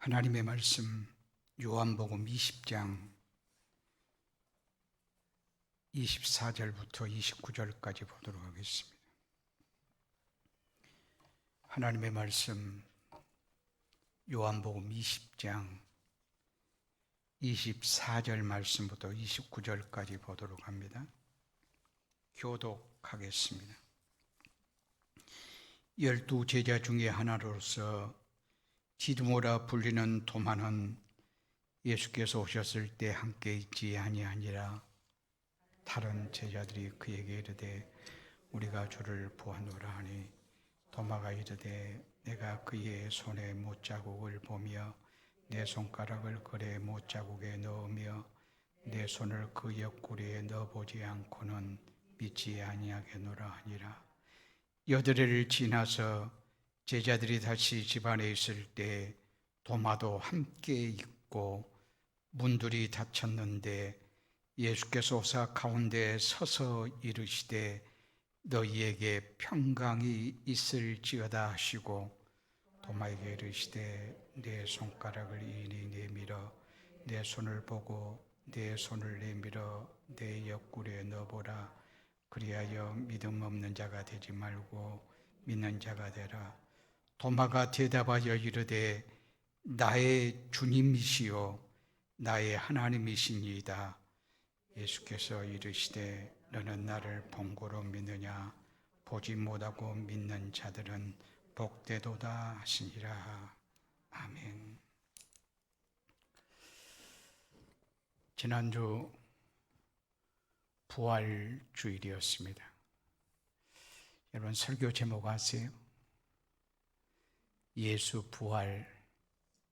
하나님의 말씀 요한복음 20장 24절부터 29절까지 보도록 하겠습니다. 하나님의 말씀 요한복음 20장 24절 말씀부터 29절까지 보도록 합니다. 교독하겠습니다. 12 제자 중에 하나로서 디두모라 불리는 도마는 예수께서 오셨을 때 함께 있지 아니하니라. 다른 제자들이 그에게 이르되 우리가 주를 보았노라 하니 도마가 이르되 내가 그의 손에 못자국을 보며 내 손가락을 그의 못자국에 넣으며 내 손을 그 옆구리에 넣어보지 않고는 믿지 아니하겠노라 하니라. 여드레를 지나서 제자들이 다시 집안에 있을 때 도마도 함께 있고 문들이 닫혔는데 예수께서 오사 가운데 서서 이르시되 너희에게 평강이 있을지어다 하시고 도마에게 이르시되 내 손가락을 이리 내밀어 내 손을 보고 내 손을 내밀어 내 옆구리에 넣어보라. 그리하여 믿음 없는 자가 되지 말고 믿는 자가 되라. 도마가 대답하여 이르되 나의 주님이시요 나의 하나님이시니이다. 예수께서 이르시되 너는 나를 본고로 믿느냐? 보지 못하고 믿는 자들은 복되도다 하시니라. 아멘. 지난주 부활주일이었습니다. 여러분 설교 제목 아세요? 예수 부활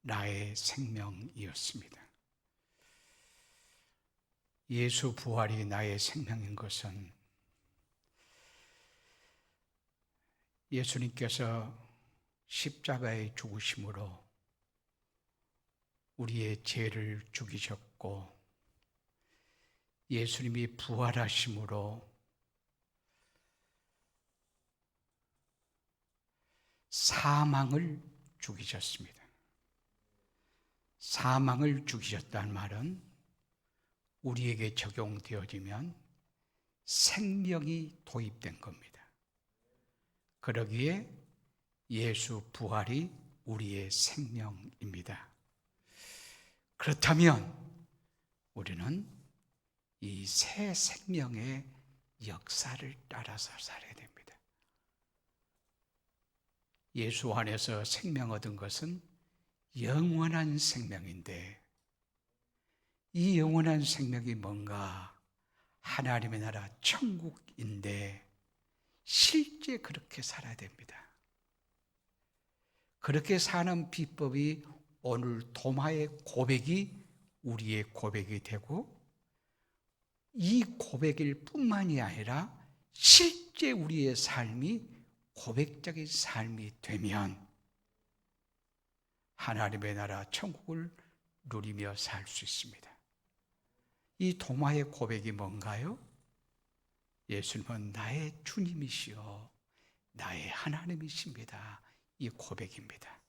나의 생명이었습니다. 예수 부활이 나의 생명인 것은 예수님께서 십자가에 죽으심으로 우리의 죄를 죽이셨고 예수님이 부활하심으로 사망을 죽이셨습니다. 사망을 죽이셨다는 말은 우리에게 적용되어지면 생명이 도입된 겁니다. 그러기에 예수 부활이 우리의 생명입니다. 그렇다면 우리는 이 새 생명의 역사를 따라서 살아야 됩니다. 예수 안에서 생명 얻은 것은 영원한 생명인데 이 영원한 생명이 뭔가? 하나님의 나라 천국인데 실제 그렇게 살아야 됩니다. 그렇게 사는 비법이 오늘 도마의 고백이 우리의 고백이 되고 이 고백일 뿐만이 아니라 실제 우리의 삶이 고백적인 삶이 되면 하나님의 나라 천국을 누리며 살 수 있습니다. 이 도마의 고백이 뭔가요? 예수님은 나의 주님이시여 나의 하나님이십니다. 이 고백입니다.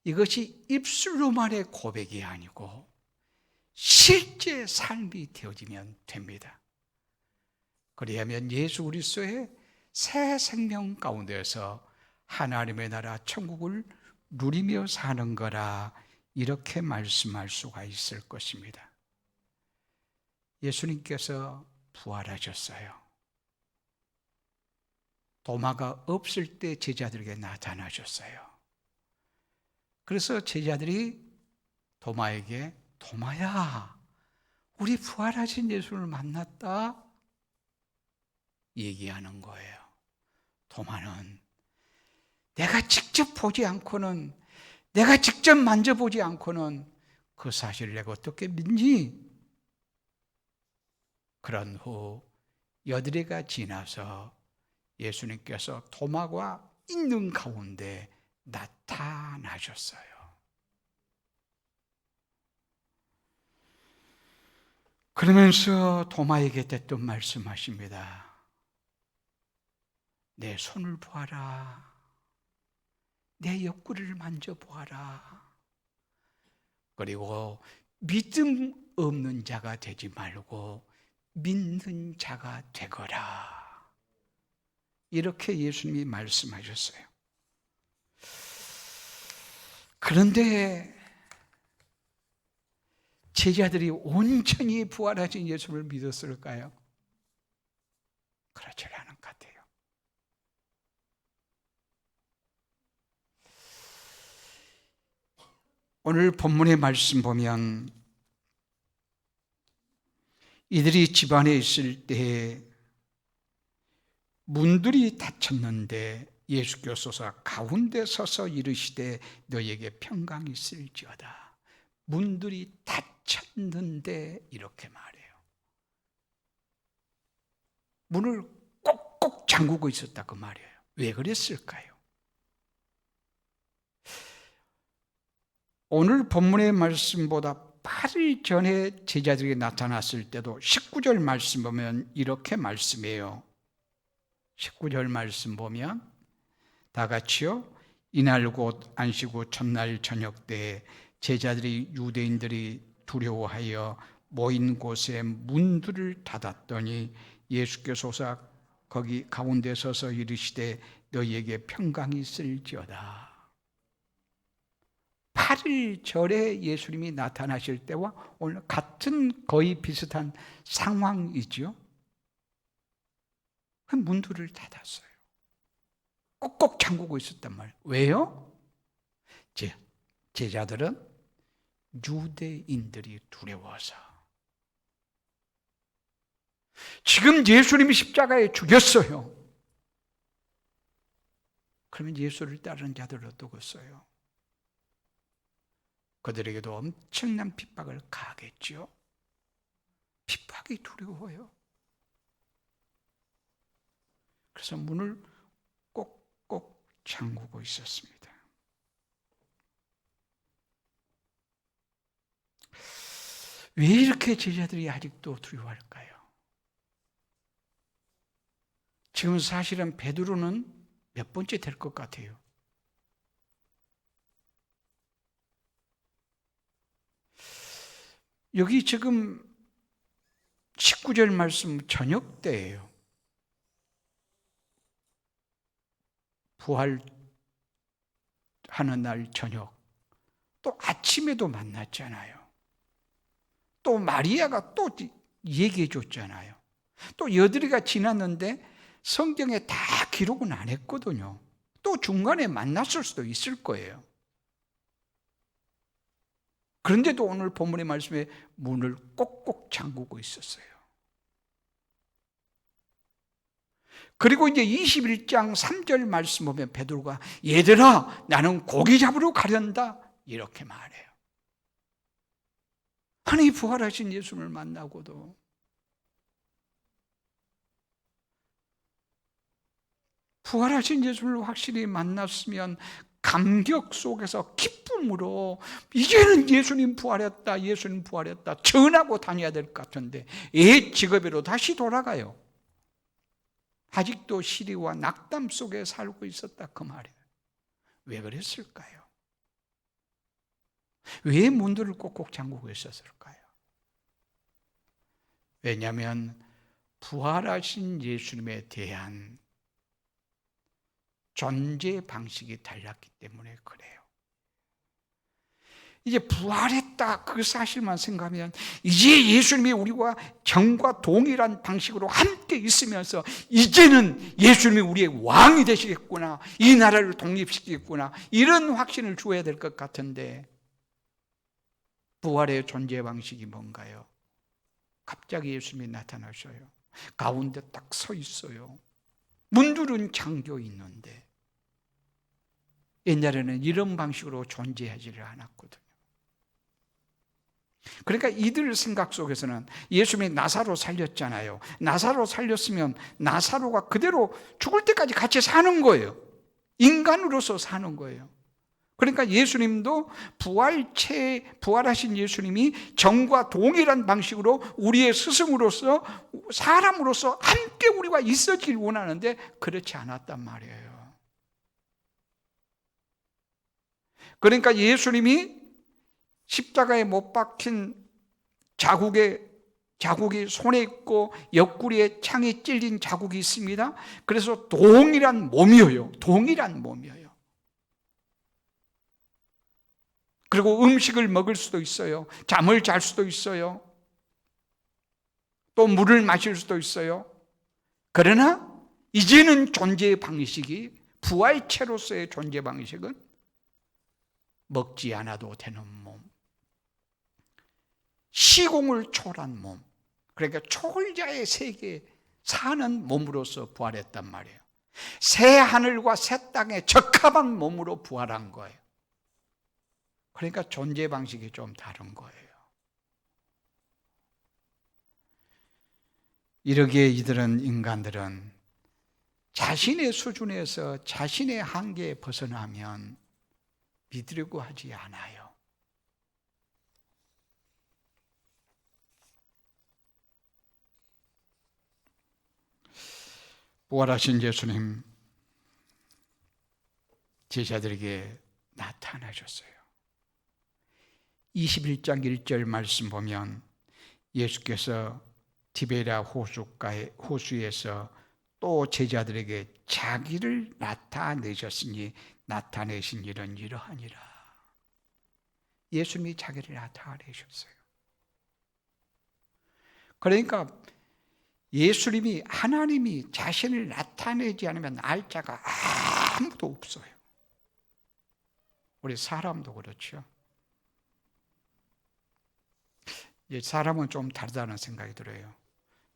이것이 입술로만의 고백이 아니고 실제 삶이 되어지면 됩니다. 그리하면 예수 그리스도의 새 생명 가운데서 하나님의 나라 천국을 누리며 사는 거라 이렇게 말씀할 수가 있을 것입니다. 예수님께서 부활하셨어요. 도마가 없을 때 제자들에게 나타나셨어요. 그래서 제자들이 도마에게 도마야, 우리 부활하신 예수를 만났다 얘기하는 거예요. 도마는 내가 직접 보지 않고는, 내가 직접 만져보지 않고는 그 사실을 내가 어떻게 믿니? 그런 후 여드레가 지나서 예수님께서 도마가 있는 가운데 나타나셨어요. 그러면서 도마에게 대뜸 말씀하십니다. 내 손을 보아라. 내 옆구리를 만져보아라. 그리고 믿음 없는 자가 되지 말고 믿는 자가 되거라. 이렇게 예수님이 말씀하셨어요. 그런데 제자들이 온전히 부활하신 예수를 믿었을까요? 그렇지 않은 것 같아요. 오늘 본문의 말씀 보면 이들이 집 안에 있을 때 문들이 닫혔는데 예수께서 가운데 서서 이르시되 너희에게 평강이 있을지어다. 문들이 닫혔는데 이렇게 말해요. 문을 꼭꼭 잠그고 있었다 그 말이에요. 왜 그랬을까요? 오늘 본문의 말씀보다 8일 전에 제자들이 나타났을 때도 19절 말씀 보면 이렇게 말씀해요. 19절 말씀 보면 다 같이요. 이날 곧 안식 후 첫날 저녁 때에 제자들이 유대인들이 두려워하여 모인 곳에 문들을 닫았더니 예수께서 거기 가운데 서서 이르시되 너희에게 평강이 있을지어다. 8일 전에 예수님이 나타나실 때와 오늘 같은 거의 비슷한 상황이죠. 문들을 닫았어요. 꼭꼭 잠그고 있었단 말이에요. 왜요? 제자들은 유대인들이 두려워서. 지금 예수님이 십자가에 죽였어요. 그러면 예수를 따르는 자들은 어떠겠어요? 그들에게도 엄청난 핍박을 가하겠죠. 핍박이 두려워요. 그래서 문을 꼭꼭 잠그고 있었습니다. 왜 이렇게 제자들이 아직도 두려워할까요? 지금 사실은 베드로는 몇 번째 될 것 같아요? 여기 지금 19절 말씀 저녁 때예요. 부활하는 날 저녁. 또 아침에도 만났잖아요. 또 마리아가 또 얘기해 줬잖아요. 또 여드리가 지났는데 성경에 다 기록은 안 했거든요. 또 중간에 만났을 수도 있을 거예요. 그런데도 오늘 본문의 말씀에 문을 꼭꼭 잠그고 있었어요. 그리고 이제 21장 3절 말씀 보면 베드로가 얘들아 나는 고기 잡으러 가련다 이렇게 말해요. 아니 부활하신 예수를 만나고도 부활하신 예수를 확실히 만났으면 감격 속에서 기쁨으로 이제는 예수님 부활했다, 예수님 부활했다 전하고 다녀야 될 것 같은데 옛 직업으로 다시 돌아가요. 아직도 시리와 낙담 속에 살고 있었다 그 말이에요. 왜 그랬을까요? 왜 문들을 꼭꼭 잠그고 있었을까요? 왜냐하면 부활하신 예수님에 대한 존재 방식이 달랐기 때문에 그래요. 이제 부활했다 그 사실만 생각하면 이제 예수님이 우리와 정과 동일한 방식으로 함께 있으면서 이제는 예수님이 우리의 왕이 되시겠구나, 이 나라를 독립시키겠구나 이런 확신을 주어야 될 것 같은데 부활의 존재 방식이 뭔가요? 갑자기 예수님이 나타나셔요. 가운데 딱 서 있어요. 문들은 잠겨 있는데 옛날에는 이런 방식으로 존재하지를 않았거든요. 그러니까 이들 생각 속에서는 예수님이 나사로 살렸잖아요. 나사로 살렸으면 나사로가 그대로 죽을 때까지 같이 사는 거예요. 인간으로서 사는 거예요. 그러니까 예수님도 부활하신 예수님이 정과 동일한 방식으로 우리의 스승으로서 사람으로서 함께 우리가 있어지길 원하는데 그렇지 않았단 말이에요. 그러니까 예수님이 십자가에 못 박힌 자국이 손에 있고 옆구리에 창이 찔린 자국이 있습니다. 그래서 동일한 몸이에요. 동일한 몸이에요. 그리고 음식을 먹을 수도 있어요. 잠을 잘 수도 있어요. 또 물을 마실 수도 있어요. 그러나 이제는 존재 방식이, 부활체로서의 존재 방식은 먹지 않아도 되는 몸, 시공을 초월한 몸, 그러니까 초월자의 세계에 사는 몸으로서 부활했단 말이에요. 새 하늘과 새 땅에 적합한 몸으로 부활한 거예요. 그러니까 존재 방식이 좀 다른 거예요. 이러기에 인간들은 자신의 수준에서 자신의 한계에 벗어나면 믿으려고 하지 않아요. 부활하신 예수님, 제자들에게 나타나셨어요. 21장 1절 말씀 보면 예수께서 디베랴 호수에서 또 제자들에게 자기를 나타내셨으니 나타내신 일은 이러하니라. 예수님이 자기를 나타내셨어요. 그러니까 예수님이, 하나님이 자신을 나타내지 않으면 알 자가 아무도 없어요. 우리 사람도 그렇죠. 사람은 좀 다르다는 생각이 들어요.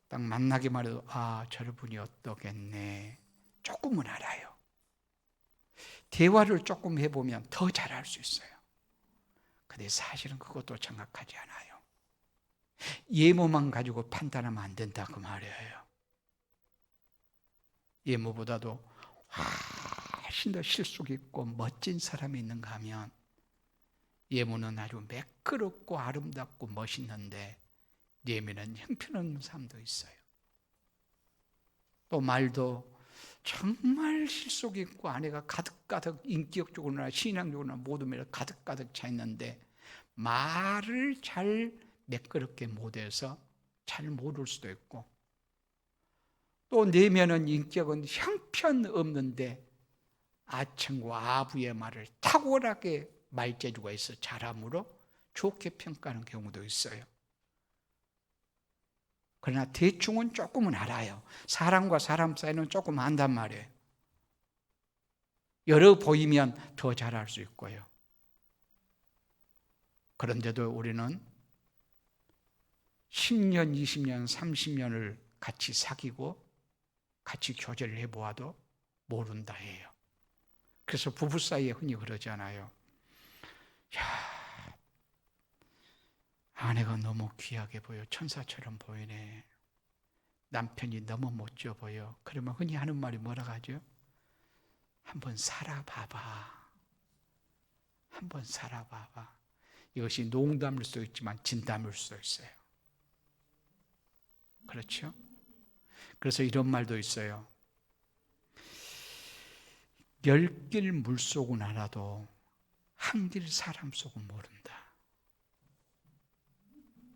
딱 만나기만 해도 저분이 어떠겠네, 조금은 알아요. 대화를 조금 해보면 더 잘 알 수 있어요. 근데 사실은 그것도 정확하지 않아요. 예모만 가지고 판단하면 안 된다, 그 말이에요. 예모보다도 훨씬 더 실속 있고 멋진 사람이 있는가 하면, 예모는 아주 매끄럽고 아름답고 멋있는데 예모는 형편없는 사람도 있어요. 또 말도 정말 실속 있고 안에가 가득가득 인격적으로나 신앙적으로나 모든 면에 가득가득 차 있는데 말을 잘 매끄럽게 못해서 잘 모를 수도 있고, 또 내면은 인격은 형편없는데 아청과 아부의 말을 탁월하게 말재주가 있어 잘함으로 좋게 평가하는 경우도 있어요. 그러나 대충은 조금은 알아요. 사람과 사람 사이는 조금 안단 말이에요. 여러 보이면 더 잘 알 수 있고요. 그런데도 우리는 10년, 20년, 30년을 같이 사귀고 같이 교제를 해보아도 모른다 해요. 그래서 부부 사이에 흔히 그러잖아요. 야, 아내가 너무 귀하게 보여. 천사처럼 보이네. 남편이 너무 멋져 보여. 그러면 흔히 하는 말이 뭐라고 하죠? 한번 살아봐봐. 한번 살아봐봐. 이것이 농담일 수도 있지만 진담일 수도 있어요. 그렇죠? 그래서 이런 말도 있어요. 10길 물속은 알아도 한 길 사람 속은 모른다.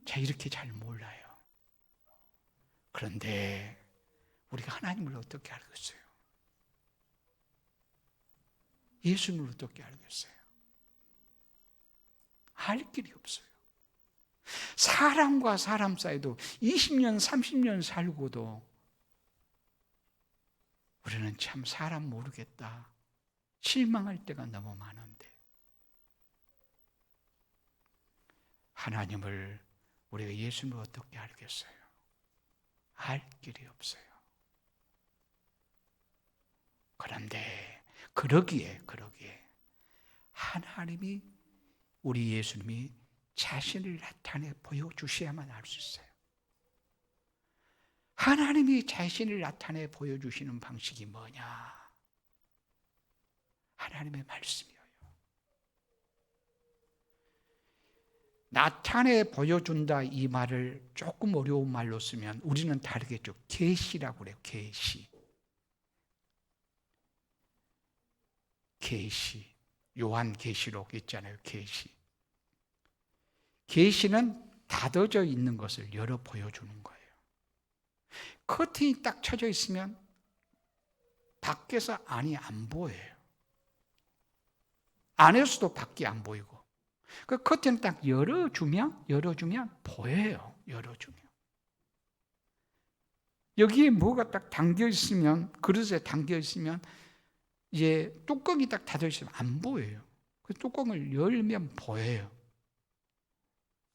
자, 이렇게 잘 몰라요. 그런데 우리가 하나님을 어떻게 알겠어요? 예수님을 어떻게 알겠어요? 알 길이 없어요. 사람과 사람 사이도 20년, 30년 살고도 우리는 참 사람 모르겠다, 실망할 때가 너무 많은데, 하나님을, 우리가 예수님을 어떻게 알겠어요? 알 길이 없어요. 그런데 그러기에 하나님이, 우리 예수님이 자신을 나타내 보여주셔야만 알 수 있어요. 하나님이 자신을 나타내 보여주시는 방식이 뭐냐? 하나님의 말씀이에요. 나타내 보여준다, 이 말을 조금 어려운 말로 쓰면 우리는 다르겠죠. 계시라고 그래요. 계시. 요한 계시록 있잖아요. 계시. 계시는 닫아져 있는 것을 열어 보여주는 거예요. 커튼이 딱 쳐져 있으면 밖에서 안이 안 보여요. 안에서도 밖이 안 보이고. 그 커튼을 딱 열어주면 보여요. 열어주면. 여기에 뭐가 딱 담겨 있으면, 그릇에 담겨 있으면, 이제 뚜껑이 딱 닫혀 있으면 안 보여요. 그 뚜껑을 열면 보여요.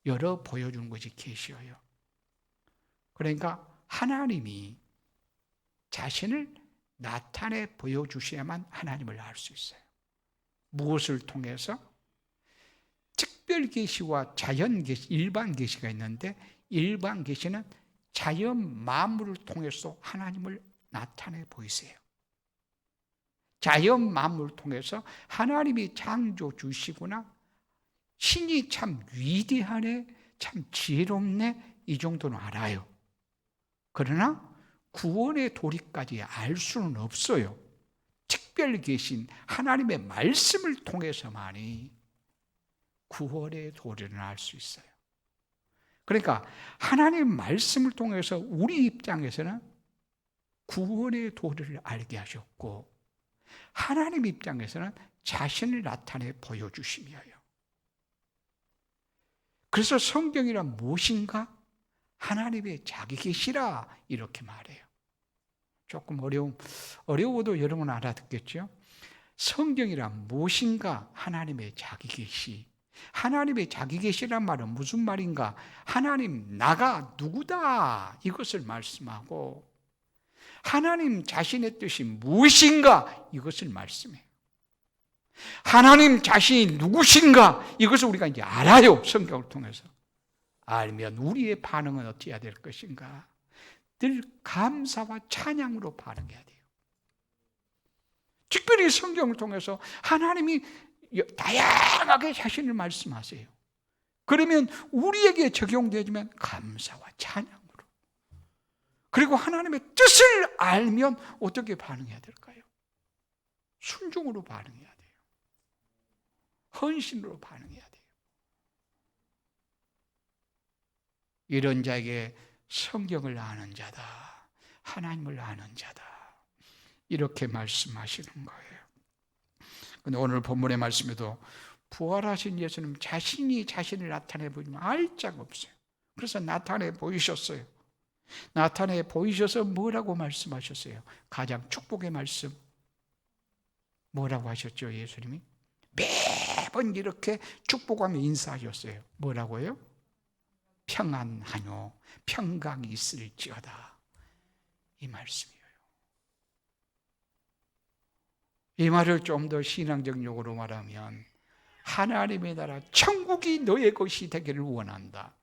열어 보여주는 것이 계시예요. 그러니까 하나님이 자신을 나타내 보여주셔야만 하나님을 알 수 있어요. 무엇을 통해서? 특별 계시와 자연 계시, 일반 계시가 있는데, 일반 계시는 자연 만물을 통해서 하나님을 나타내 보이세요. 자연 만물을 통해서 하나님이 창조주시구나, 신이 참 위대하네, 참 지혜롭네, 이 정도는 알아요. 그러나 구원의 도리까지 알 수는 없어요. 특별 계신 하나님의 말씀을 통해서만이 구원의 도리를 알 수 있어요. 그러니까 하나님의 말씀을 통해서 우리 입장에서는 구원의 도리를 알게 하셨고, 하나님 입장에서는 자신을 나타내 보여주심이에요. 그래서 성경이란 무엇인가? 하나님의 자기 계시라, 이렇게 말해요. 조금 어려워도 여러분 알아듣겠죠? 성경이란 무엇인가? 하나님의 자기 계시. 하나님의 자기 계시란 말은 무슨 말인가? 하나님, 나가 누구다, 이것을 말씀하고, 하나님 자신의 뜻이 무엇인가, 이것을 말씀해요. 하나님 자신이 누구신가, 이것을 우리가 이제 알아요. 성경을 통해서. 알면 우리의 반응은 어떻게 해야 될 것인가? 늘 감사와 찬양으로 반응해야 돼요. 특별히 성경을 통해서 하나님이 다양하게 자신을 말씀하세요. 그러면 우리에게 적용되지만 감사와 찬양으로. 그리고 하나님의 뜻을 알면 어떻게 반응해야 될까요? 순종으로 반응해야 돼요. 헌신으로 반응해야 돼요. 이런 자에게 성경을 아는 자다, 하나님을 아는 자다, 이렇게 말씀하시는 거예요. 근데 오늘 본문의 말씀에도 부활하신 예수님 자신이 자신을 나타내 보이면 알 자가 없어요. 그래서 나타내 보이셨어요. 나타내 보이셔서 뭐라고 말씀하셨어요? 가장 축복의 말씀 뭐라고 하셨죠? 예수님이 매번 이렇게 축복하며 인사하셨어요. 뭐라고요? 평안하뇨, 평강이 있을지어다, 이 말씀이에요. 이 말을 좀 더 신앙적 용어로 말하면, 하나님의 나라 천국이 너의 것이 되기를 원한다,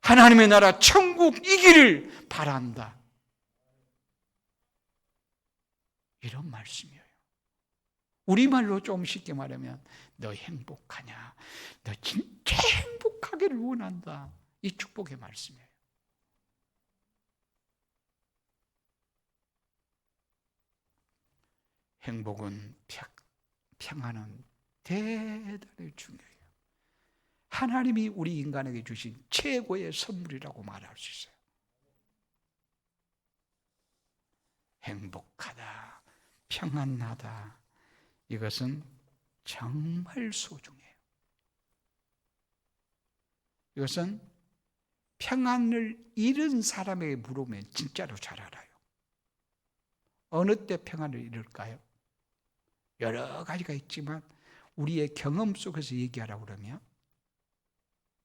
하나님의 나라 천국이기를 바란다, 이런 말씀이에요. 우리말로 좀 쉽게 말하면 너 행복하냐, 너 진짜 행복하기를 원한다, 이 축복의 말씀이에요. 행복은, 평안은 대단히 중요해요. 하나님이 우리 인간에게 주신 최고의 선물이라고 말할 수 있어요. 행복하다, 평안하다, 이것은 정말 소중해요. 이것은 평안을 잃은 사람에게 물으면 진짜로 잘 알아요. 어느 때 평안을 잃을까요? 여러 가지가 있지만 우리의 경험 속에서 얘기하라고 그러면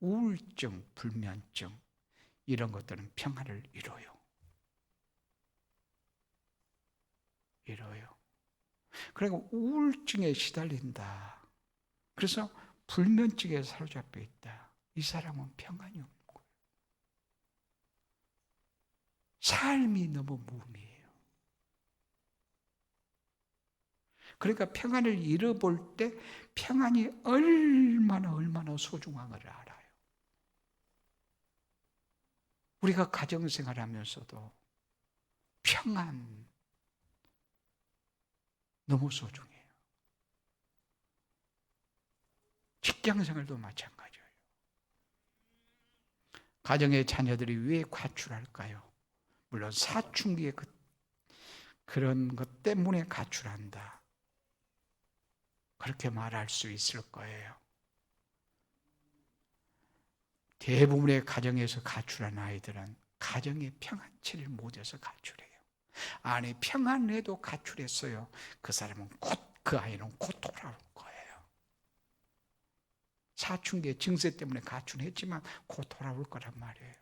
우울증, 불면증, 이런 것들은 평안을 잃어요. 그러니까 우울증에 시달린다, 그래서 불면증에 사로잡혀 있다, 이 사람은 평안이 없는 거예요. 삶이 너무 무의미해요. 그러니까 평안을 잃어볼 때 평안이 얼마나 소중한 걸 알아요. 우리가 가정생활 하면서도 평안 너무 소중해요. 직장생활도 마찬가지예요. 가정의 자녀들이 왜 가출할까요? 물론 사춘기의 그런 것 때문에 가출한다, 그렇게 말할 수 있을 거예요. 대부분의 가정에서 가출한 아이들은 가정의 평안치를 못해서 가출해요. 아니, 평안해도 가출했어요. 그 사람은 그 아이는 곧 돌아올 거예요. 사춘기의 증세 때문에 가출했지만 곧 돌아올 거란 말이에요.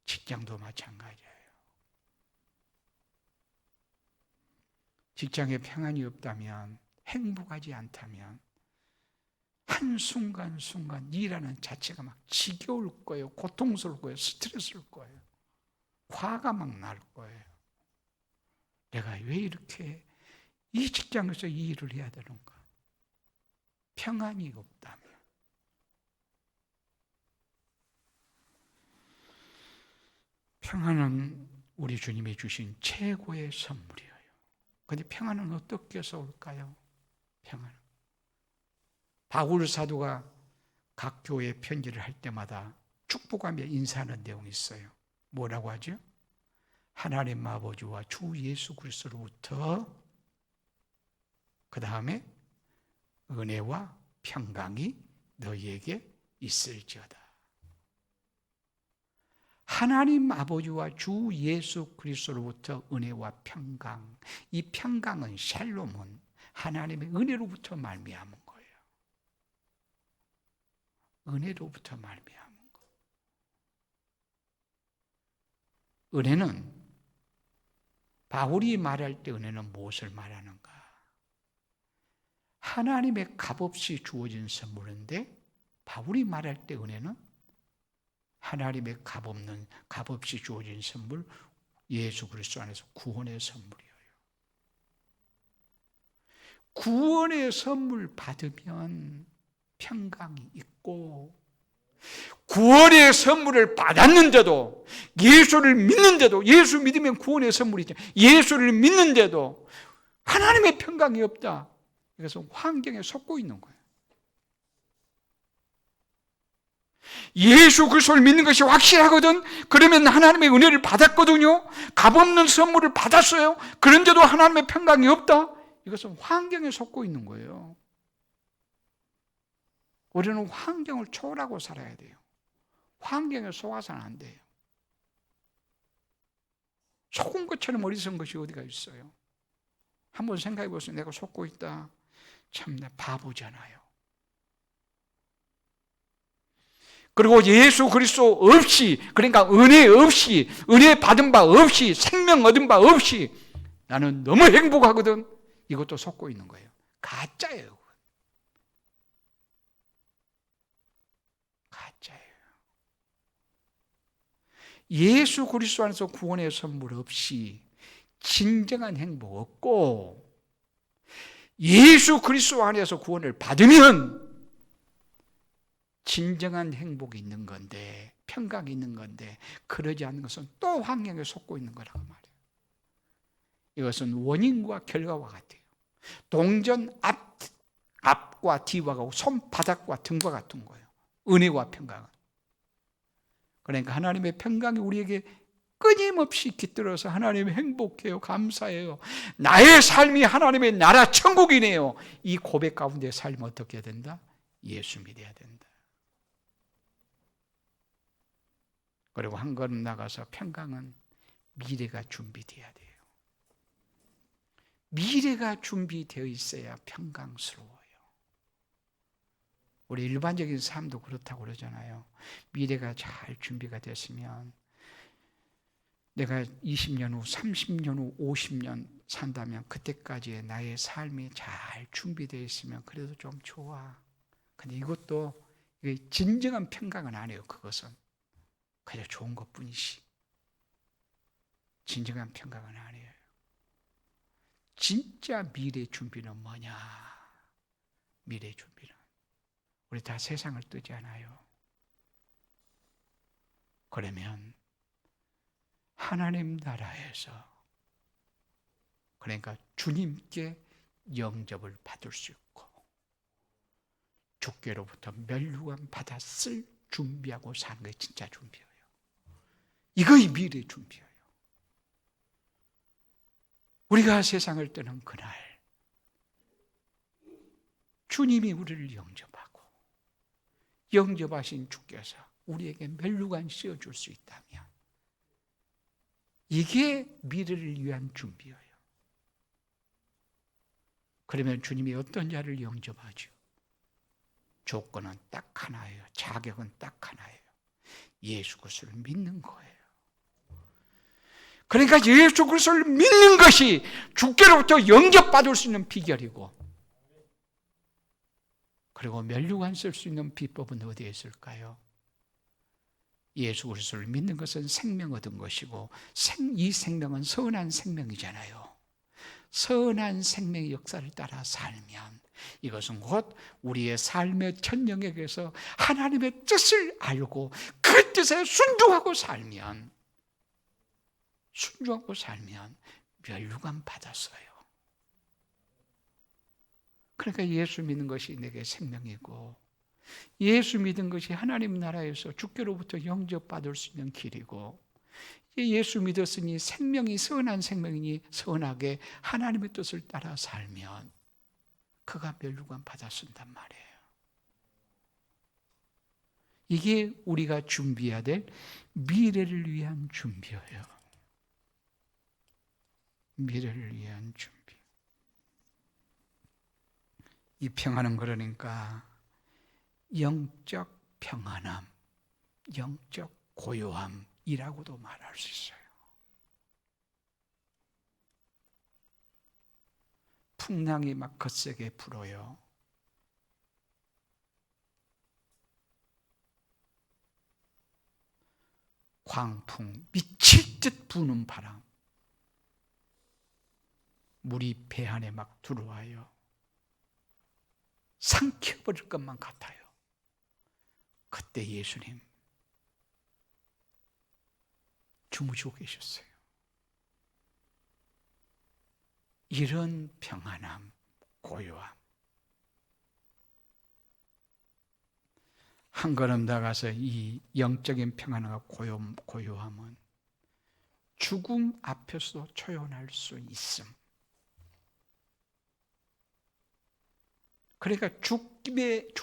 직장도 마찬가지예요. 직장에 평안이 없다면, 행복하지 않다면 한순간순간 일하는 자체가 막 지겨울 거예요. 고통스러울 거예요. 스트레스일 거예요. 화가 막 날 거예요. 내가 왜 이렇게 이 직장에서 이 일을 해야 되는가? 평안이 없다면. 평안은 우리 주님이 주신 최고의 선물이에요. 그런데 평안은 어떻게 해서 올까요? 평안. 바울 사도가 각 교회에 편지를 할 때마다 축복하며 인사하는 내용이 있어요. 뭐라고 하죠? 하나님 아버지와 주 예수 그리스도로부터, 그 다음에 은혜와 평강이 너희에게 있을지어다. 하나님 아버지와 주 예수 그리스도로부터 은혜와 평강. 이 평강은, 샬롬은 하나님의 은혜로부터 말미암은 거예요. 은혜로부터 말미암은 거. 은혜는, 바울이 말할 때 은혜는 무엇을 말하는가? 하나님의 값없이 주어진 선물인데, 바울이 말할 때 은혜는 하나님의 값없이 주어진 선물, 예수 그리스도 안에서 구원의 선물이에요. 구원의 선물 받으면 평강이 있고, 구원의 선물을 받았는데도, 예수를 믿는데도, 예수 믿으면 구원의 선물이죠. 예수를 믿는데도 하나님의 평강이 없다. 이것은 환경에 속고 있는 거예요. 예수 그리스도를 믿는 것이 확실하거든. 그러면 하나님의 은혜를 받았거든요. 값없는 선물을 받았어요. 그런데도 하나님의 평강이 없다. 이것은 환경에 속고 있는 거예요. 우리는 환경을 초월하고 살아야 돼요. 환경에 속아서는 안 돼요. 속은 것처럼 어리석은 것이 어디가 있어요. 한번 생각해 보세요. 내가 속고 있다. 참나 바보잖아요. 그리고 예수 그리스도 없이, 그러니까 은혜 없이, 은혜 받은 바 없이, 생명 얻은 바 없이 나는 너무 행복하거든. 이것도 속고 있는 거예요. 가짜예요. 가짜예요. 예수 그리스도 안에서 구원의 선물 없이 진정한 행복 없고, 예수 그리스도 안에서 구원을 받으면 진정한 행복이 있는 건데, 평강이 있는 건데, 그러지 않는 것은 또 환경에 속고 있는 거라고 말이에요. 이것은 원인과 결과와 같아요. 동전 앞과 뒤와 같고 손바닥과 등과 같은 거예요. 은혜와 평강은. 그러니까 하나님의 평강이 우리에게 끊임없이 깃들어서 하나님 행복해요. 감사해요. 나의 삶이 하나님의 나라 천국이네요. 이 고백 가운데 삶이 어떻게 해야 된다? 예수 믿어야 된다. 그리고 한 걸음 나가서 평강은 미래가 준비되어야 돼요. 미래가 준비되어 있어야 평강스러워요. 우리 일반적인 삶도 그렇다고 그러잖아요. 미래가 잘 준비가 됐으면, 내가 20년 후, 30년 후, 50년 산다면 그때까지의 나의 삶이 잘 준비되어 있으면 그래도 좀 좋아. 근데 이것도 진정한 평강은 아니에요. 그것은 그냥 좋은 것뿐이지 진정한 평강은 아니에요. 진짜 미래 준비는 뭐냐? 미래 준비는, 우리 다 세상을 뜨지 않아요. 그러면 하나님 나라에서, 그러니까 주님께 영접을 받을 수 있고, 주께로부터 멸류관 받았을 준비하고 사는 게 진짜 준비예요. 이거의 미래 준비예요. 우리가 세상을 떠난 그날 주님이 우리를 영접하고 영접하신 주께서 우리에게 멸류관 씌워줄 수 있다면 이게 미래를 위한 준비예요. 그러면 주님이 어떤 자를 영접하죠? 조건은 딱 하나예요. 자격은 딱 하나예요. 예수 그리스도를 믿는 거예요. 그러니까 예수 그리스도를 믿는 것이 주께로부터 영접받을 수 있는 비결이고, 그리고 멸류관 쓸 수 있는 비법은 어디에 있을까요? 예수 그리스도를 믿는 것은 생명 얻은 것이고, 이 생명은 선한 생명이잖아요. 선한 생명의 역사를 따라 살면 이것은 곧 우리의 삶의 첫 영역에서 하나님의 뜻을 알고 그 뜻에 순종하고 살면 멸류관 받았어요. 그러니까 예수 믿는 것이 내게 생명이고, 예수 믿은 것이 하나님 나라에서 주께로부터 영접받을 수 있는 길이고, 예수 믿었으니 생명이 선한 생명이니 선하게 하나님의 뜻을 따라 살면 그가 멸류관 받았습단 말이에요. 이게 우리가 준비해야 될 미래를 위한 준비예요. 미래를 위한 준비. 이 평안은 그러니까 영적 평안함, 영적 고요함이라고도 말할 수 있어요. 풍랑이 막 거세게 불어요. 광풍, 미칠 듯 부는 바람, 물이 배 안에 막 들어와요. 삼켜버릴 것만 같아요. 그때 예수님 주무시고 계셨어요. 이런 평안함, 고요함. 한 걸음 나가서 이 영적인 평안과 고요함은 죽음 앞에서도 초연할 수 있음. 그러니까 주님의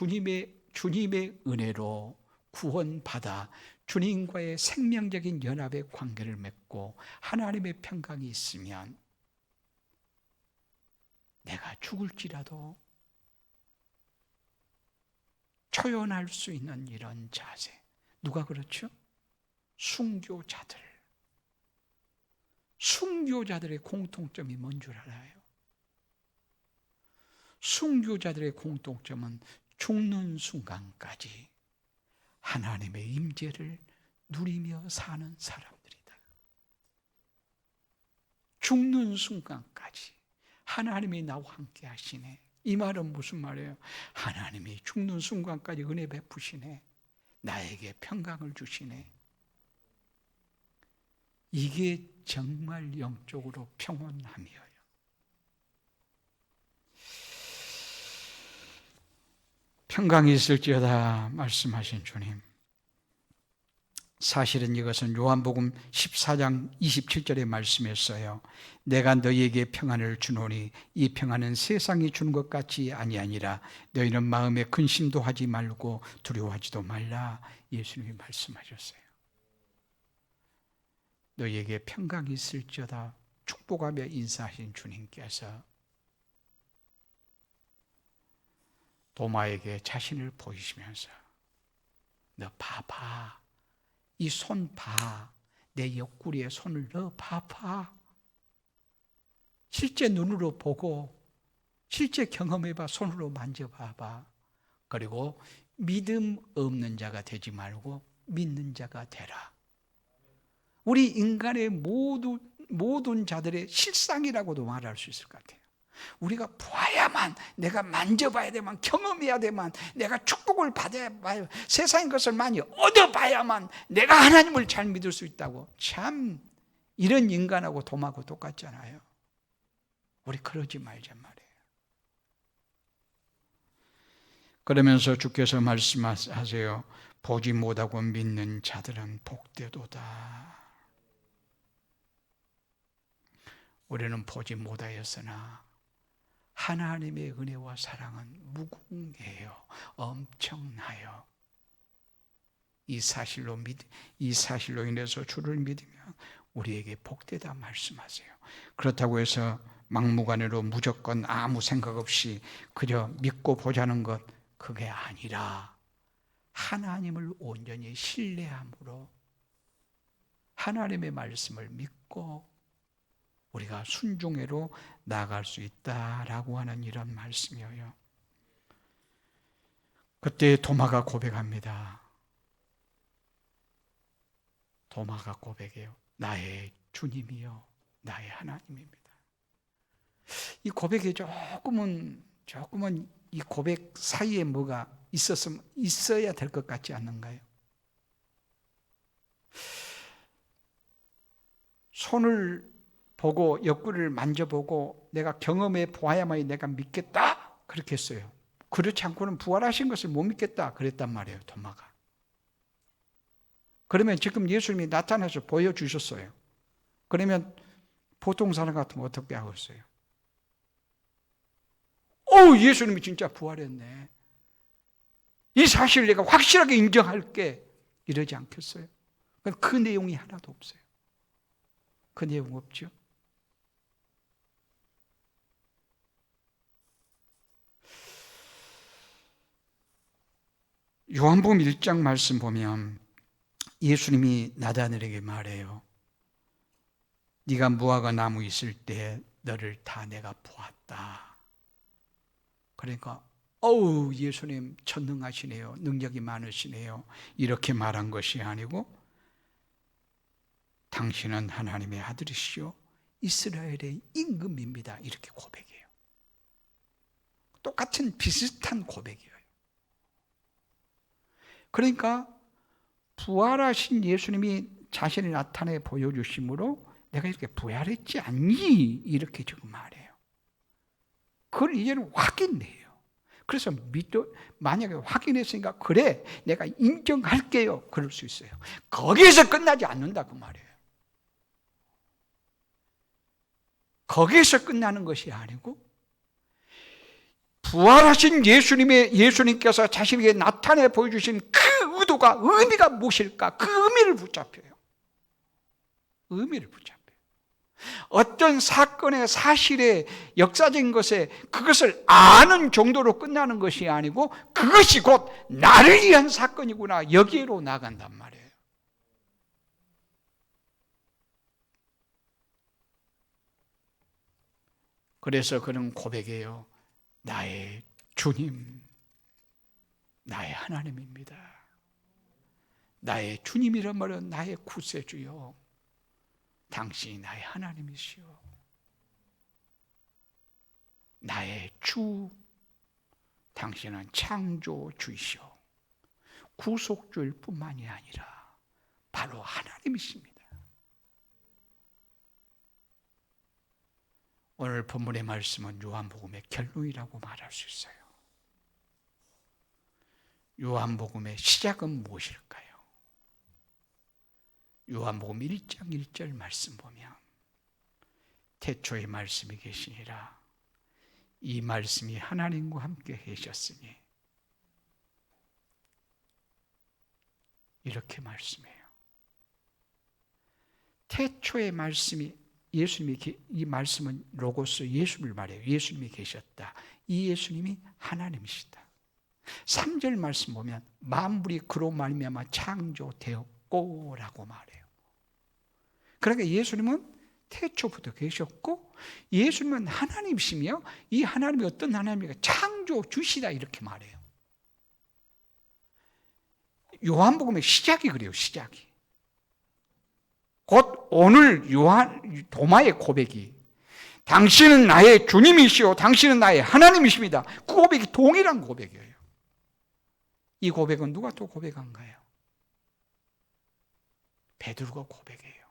은혜로 구원받아 주님과의 생명적인 연합의 관계를 맺고 하나님의 평강이 있으면 내가 죽을지라도 초연할 수 있는 이런 자세. 누가 그렇죠? 순교자들의 공통점이 뭔 줄 알아요? 순교자들의 공통점은 죽는 순간까지 하나님의 임재를 누리며 사는 사람들이다. 죽는 순간까지 하나님이 나와 함께 하시네. 이 말은 무슨 말이에요? 하나님이 죽는 순간까지 은혜 베푸시네. 나에게 평강을 주시네. 이게 정말 영적으로 평온함이에요. 평강이 있을지어다 말씀하신 주님, 사실은 이것은 요한복음 14장 27절의 말씀이었어요. 내가 너희에게 평안을 주노니 이 평안은 세상이 주는 것 같이 아니하니라. 너희는 마음에 근심도 하지 말고 두려워하지도 말라. 예수님이 말씀하셨어요. 너희에게 평강이 있을지어다 축복하며 인사하신 주님께서 도마에게 자신을 보이시면서 너 봐봐, 이 손 봐, 내 옆구리에 손을 넣어 봐봐. 실제 눈으로 보고 실제 경험해봐. 손으로 만져봐봐. 그리고 믿음 없는 자가 되지 말고 믿는 자가 되라. 우리 인간의 모든 자들의 실상이라고도 말할 수 있을 것 같아요. 우리가 봐야만, 내가 만져봐야 되만, 경험해야 되만, 내가 축복을 받아야 봐요. 세상의 것을 많이 얻어봐야만 내가 하나님을 잘 믿을 수 있다고. 참 이런 인간하고 도마하고 똑같잖아요. 우리 그러지 말자 말이에요. 그러면서 주께서 말씀하세요. 보지 못하고 믿는 자들은 복되도다. 우리는 보지 못하였으나 하나님의 은혜와 사랑은 무궁해요. 엄청나요. 이 사실로 인해서 주를 믿으면 우리에게 복되다 말씀하세요. 그렇다고 해서 막무가내로 무조건 아무 생각 없이 그저 믿고 보자는 것, 그게 아니라 하나님을 온전히 신뢰함으로 하나님의 말씀을 믿고 우리가 순종회로 나아갈 수 있다라고 하는 이런 말씀이에요. 그때 도마가 고백합니다. 도마가 고백해요. 나의 주님이요 나의 하나님입니다. 이 고백에 조금은 이 고백 사이에 뭐가 있어야 될 것 같지 않는가요? 손을 보고 옆구리를 만져보고 내가 경험해 보아야만이 내가 믿겠다 그렇게 했어요. 그렇지 않고는 부활하신 것을 못 믿겠다 그랬단 말이에요, 도마가. 그러면 지금 예수님이 나타나서 보여주셨어요. 그러면 보통 사람 같으면 어떻게 하겠어요? 예수님이 진짜 부활했네. 이 사실을 내가 확실하게 인정할게. 이러지 않겠어요? 그 내용이 하나도 없어요. 그 내용 없죠. 요한복음 1장 말씀 보면 예수님이 나다나엘에게 말해요. 네가 무화과 나무 있을 때 너를 다 내가 보았다. 그러니까 예수님 전능하시네요. 능력이 많으시네요. 이렇게 말한 것이 아니고 당신은 하나님의 아들이시오 이스라엘의 임금입니다. 이렇게 고백해요. 똑같은 비슷한 고백이에요. 그러니까 부활하신 예수님이 자신을 나타내 보여주심으로 내가 이렇게 부활했지 않니? 이렇게 지금 말해요. 그걸 이제는 확인해요. 그래서 만약에 확인했으니까 그래 내가 인정할게요. 그럴 수 있어요. 거기에서 끝나지 않는다 그 말이에요. 거기에서 끝나는 것이 아니고 부활하신 예수님께서 자신에게 나타내 보여주신 그 의미가 무엇일까? 그 의미를 붙잡혀요. 의미를 붙잡혀요. 어떤 사건의 사실의 역사적인 것에 그것을 아는 정도로 끝나는 것이 아니고 그것이 곧 나를 위한 사건이구나 여기로 나간단 말이에요. 그래서 그는 고백해요. 나의 주님, 나의 하나님입니다. 나의 주님이란 말은 나의 구세주요. 당신이 나의 하나님이시오. 나의 주, 당신은 창조주이시오. 구속주일 뿐만이 아니라 바로 하나님이십니다. 오늘 본문의 말씀은 요한복음의 결론이라고 말할 수 있어요. 요한복음의 시작은 무엇일까요? 요한복음 1장 1절 말씀 보면 태초에 말씀이 계시니라 이 말씀이 하나님과 함께 계셨으니 이렇게 말씀해요. 태초의 말씀이 이 말씀은 로고스 예수님을 말해요. 예수님이 계셨다. 이 예수님이 하나님이시다. 3절 말씀 보면 만물이 그로 말미암아 창조되었고 라고 말해요. 그러니까 예수님은 태초부터 계셨고 예수님은 하나님이시며 이 하나님이 어떤 하나님입니까? 창조주시다 이렇게 말해요. 요한복음의 시작이 그래요. 시작이. 곧 오늘 도마의 고백이 당신은 나의 주님이시오 당신은 나의 하나님이십니다. 그 고백이 동일한 고백이에요. 이 고백은 누가 또 고백한가요? 베드로가 고백해요.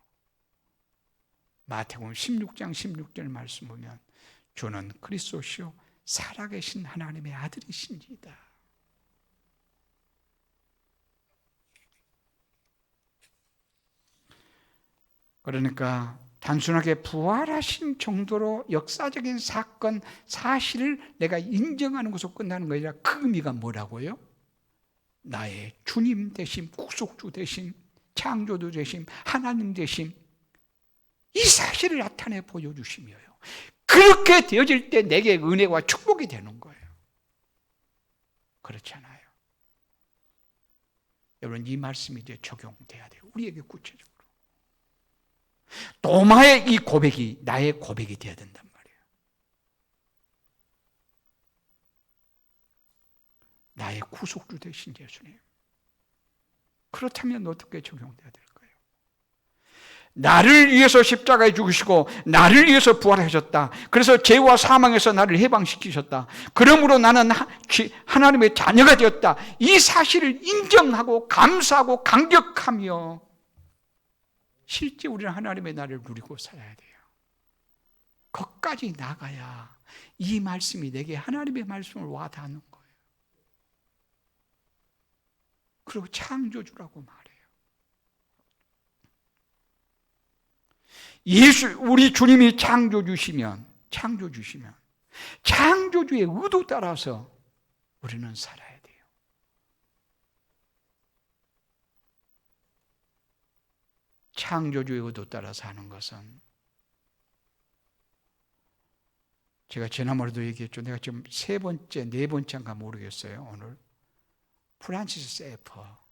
마태복음 16장 16절 말씀 보면 주는 그리스도시요 살아계신 하나님의 아들이신지이다. 그러니까 단순하게 부활하신 정도로 역사적인 사건, 사실을 내가 인정하는 것으로 끝나는 거 아니라 그 의미가 뭐라고요? 나의 주님 되심, 구속주 되심, 창조주 되심, 하나님 되심, 이 사실을 나타내 보여주시며요. 그렇게 되어질 때 내게 은혜와 축복이 되는 거예요. 그렇잖아요. 여러분, 이 말씀이 이제 적용돼야 돼요. 우리에게 구체적으로. 도마의 이 고백이 나의 고백이 되어야 된단 말이에요. 나의 구속주 되신 예수님. 그렇다면 어떻게 적용돼야 될까요? 나를 위해서 십자가에 죽으시고 나를 위해서 부활하셨다. 그래서 죄와 사망에서 나를 해방시키셨다. 그러므로 나는 하나님의 자녀가 되었다. 이 사실을 인정하고 감사하고 감격하며 실제 우리는 하나님의 나를 누리고 살아야 돼요. 거기까지 나가야 이 말씀이 내게 하나님의 말씀을 와닿는 거예요. 그리고 창조주라고 말해요. 우리 주님이 창조주시면 창조주의 의도 따라서 우리는 살아야 돼요. 창조주의 의도 따라서 하는 것은 제가 지난번에도 얘기했죠. 내가 지금 세 번째, 네 번째인가 모르겠어요. 오늘 프란시스 세퍼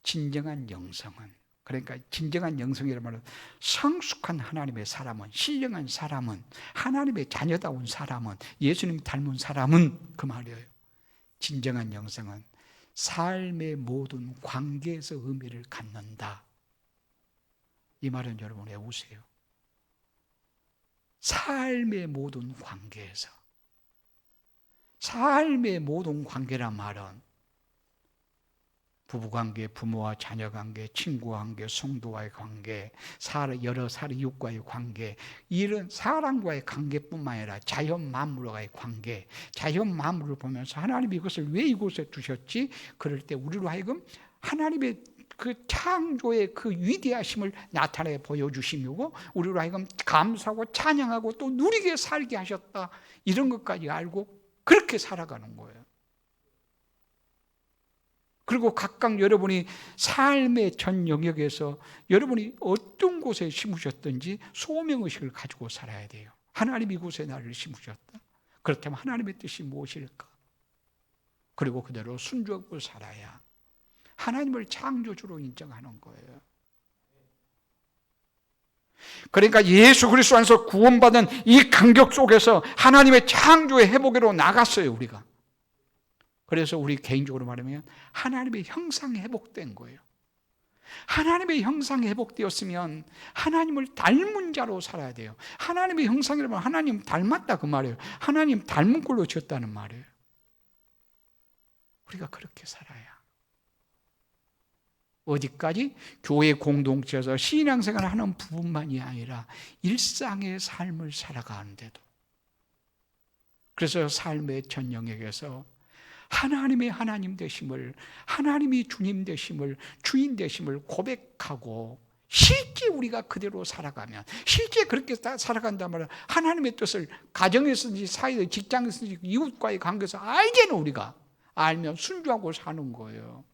진정한 영성은, 그러니까 진정한 영성이란 말은 성숙한 하나님의 사람은, 신령한 사람은, 하나님의 자녀다운 사람은, 예수님 닮은 사람은, 그 말이에요. 진정한 영성은 삶의 모든 관계에서 의미를 갖는다. 이 말은 여러분 외우세요. 삶의 모든 관계에서. 삶의 모든 관계란 말은 부부관계, 부모와 자녀관계, 친구관계, 성도와의 관계, 여러 이웃과의 관계, 이런 사람과의 관계뿐만 아니라 자연 만물과의 관계, 자연 만물을 보면서 하나님이 이것을 왜 이곳에 두셨지? 그럴 때 우리로 하여금 하나님의 그 창조의 그 위대하심을 나타내 보여주시고 우리로 하여금 감사하고 찬양하고 또 누리게 살게 하셨다. 이런 것까지 알고 그렇게 살아가는 거예요. 그리고 각각 여러분이 삶의 전 영역에서 여러분이 어떤 곳에 심으셨든지 소명의식을 가지고 살아야 돼요. 하나님이 이곳에 나를 심으셨다. 그렇다면 하나님의 뜻이 무엇일까? 그리고 그대로 순종하고 살아야 하나님을 창조주로 인정하는 거예요. 그러니까 예수 그리스도 안에서 구원받은 이 간격 속에서 하나님의 창조의 회복으로 나갔어요, 우리가. 그래서 우리 개인적으로 말하면 하나님의 형상이 회복된 거예요. 하나님의 형상이 회복되었으면 하나님을 닮은 자로 살아야 돼요. 하나님의 형상이라면 하나님 닮았다 그 말이에요. 하나님 닮은 꼴로 지었다는 말이에요. 우리가 그렇게 살아야. 어디까지? 교회 공동체에서 신앙생활을 하는 부분만이 아니라 일상의 삶을 살아가는데도. 그래서 삶의 전 영역에서 하나님의 하나님 되심을, 하나님이 주님 되심을, 주인 되심을 고백하고 실제 우리가 그대로 살아가면, 실제 그렇게 살아간단 말이야. 하나님의 뜻을 가정에서든지 사회에서 직장에서든지 이웃과의 관계에서 알게는 우리가 알면 순종하고 사는 거예요.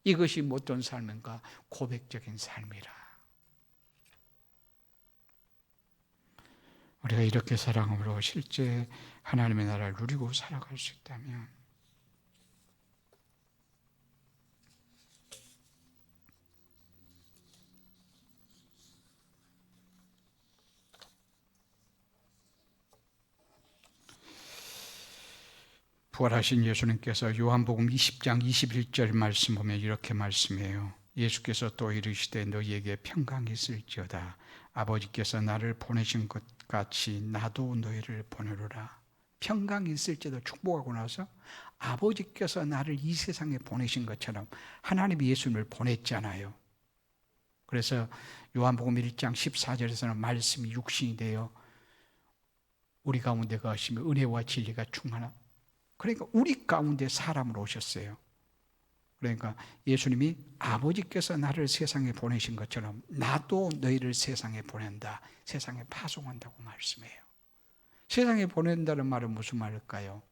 이것이 어떤 삶인가? 고백적인 삶이라. 우리가 이렇게 살아감으로 실제 하나님의 나라를 누리고 살아갈 수 있다면 부활하신 예수님께서 요한복음 20장 21절 말씀 보면 이렇게 말씀해요. 예수께서 또 이르시되 너희에게 평강이 있을지어다. 아버지께서 나를 보내신 것 같이 나도 너희를 보내노라. 평강이 있을지어다 축복하고 나서 아버지께서 나를 이 세상에 보내신 것처럼 하나님이 예수님을 보냈잖아요. 그래서 요한복음 1장 14절에서는 말씀이 육신이 되어 우리 가운데 거하시며 은혜와 진리가 충만한, 그러니까 우리 가운데 사람으로 오셨어요. 그러니까 예수님이 아버지께서 나를 세상에 보내신 것처럼 나도 너희를 세상에 보낸다. 세상에 파송한다고 말씀해요. 세상에 보낸다는 말은 무슨 말일까요?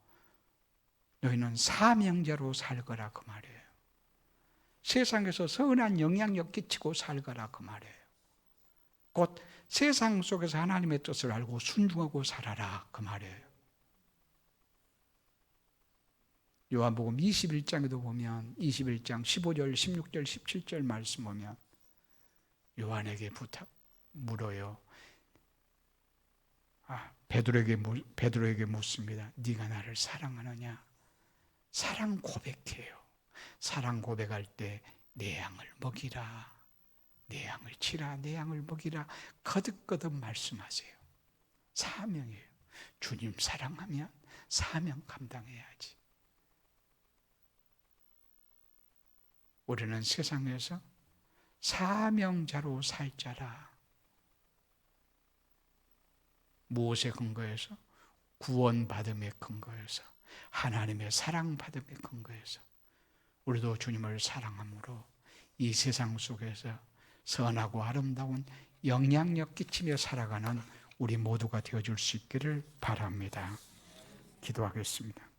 너희는 사명자로 살거라 그 말이에요. 세상에서 선한 영향력 끼치고 살거라 그 말이에요. 곧 세상 속에서 하나님의 뜻을 알고 순종하고 살아라 그 말이에요. 요한복음 21장에도 보면 21장 15절, 16절, 17절 말씀 보면 요한에게 물어요. 베드로에게 묻습니다. 네가 나를 사랑하느냐? 사랑 고백해요. 사랑 고백할 때 내 양을 먹이라, 내 양을 치라, 내 양을 먹이라 거듭거듭 말씀하세요. 사명이에요. 주님 사랑하면 사명 감당해야지. 우리는 세상에서 사명자로 살 자라. 무엇에 근거해서? 구원받음에 근거해서, 하나님의 사랑받음에 근거해서 우리도 주님을 사랑함으로 이 세상 속에서 선하고 아름다운 영향력 끼치며 살아가는 우리 모두가 되어줄 수 있기를 바랍니다. 기도하겠습니다.